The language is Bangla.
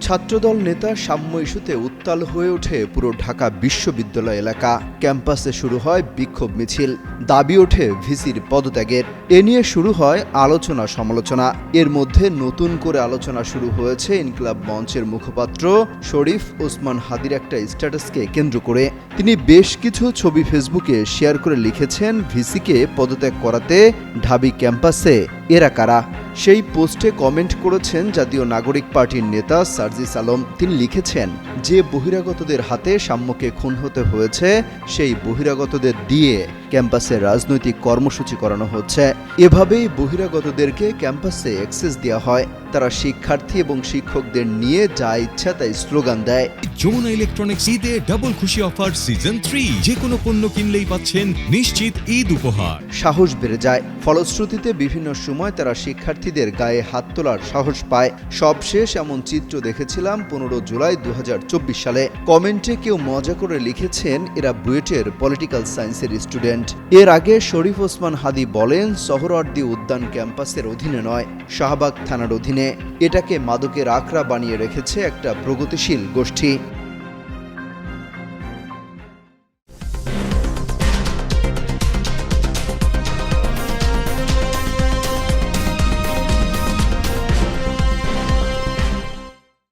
ছাত্রদল নেতা সাম্য ইস্যুতে উত্তাল হয়ে ওঠে পুরো ঢাকা বিশ্ববিদ্যালয় এলাকা। ক্যাম্পাসে শুরু হয় বিক্ষোভ মিছিল, দাবি ওঠে ভিসির পদত্যাগের। এ নিয়ে শুরু হয় আলোচনা সমালোচনা। এর মধ্যে নতুন করে আলোচনা শুরু হয়েছে ইনকিলাব মঞ্চের মুখপাত্র শরীফ ওসমান হাদির একটা স্ট্যাটাসকে কেন্দ্র করে। তিনি বেশ কিছু ছবি ফেসবুকে শেয়ার করে লিখেছেন, ভিসিকে পদত্যাগ করাতে ঢাবি ক্যাম্পাসে এরা কারা। সেই পোস্টে কমেন্ট করেছেন জাতীয় নাগরিক পার্টির নেতা সার্জিস আলম। তিনি লিখেছেন, যে বহিরাগতদের হাতে সাম্যকে খুন হতে হয়েছে, সেই বহিরাগতদের দিয়ে ক্যাম্পাসে রাজনৈতিক কর্মসূচি করানো হচ্ছে। এভাবেই বহিরাগতদেরকে ক্যাম্পাসে অ্যাক্সেস দেওয়া হয়। তারা শিক্ষার্থী এবং শিক্ষকদের নিয়ে যা ইচ্ছা তাই স্লোগান দেয়। যমুনা ইলেকট্রনিক্স ঈদে ডাবল খুশি অফার সিজন 3, যে কোনো পণ্য কিনলেই পাচ্ছেন নিশ্চিত ঈদ উপহার। সাহস বেড়ে যায়। ফলশ্রুতিতে বিভিন্ন সময় তারা শিক্ষার্থীদের গায়ে হাত তোলার সাহস পায়। সবশেষ এমন চিত্র দেখেছিলাম 15 জুলাই 2024 সালে। কমেন্টে কেউ মজা করে লিখেছেন, এরা বুয়েটের পলিটিক্যাল সায়েন্সের স্টুডেন্ট। এর আগে শরীফ ওসমান হাদি বলেন, সোহরাওয়ার্দী উদ্যান ক্যাম্পাসের অধীনে নয়, শাহবাগ থানার অধীনে। এটাকে মাদকের আখড়া বানিয়ে রেখেছে একটা প্রগতিশীল গোষ্ঠী।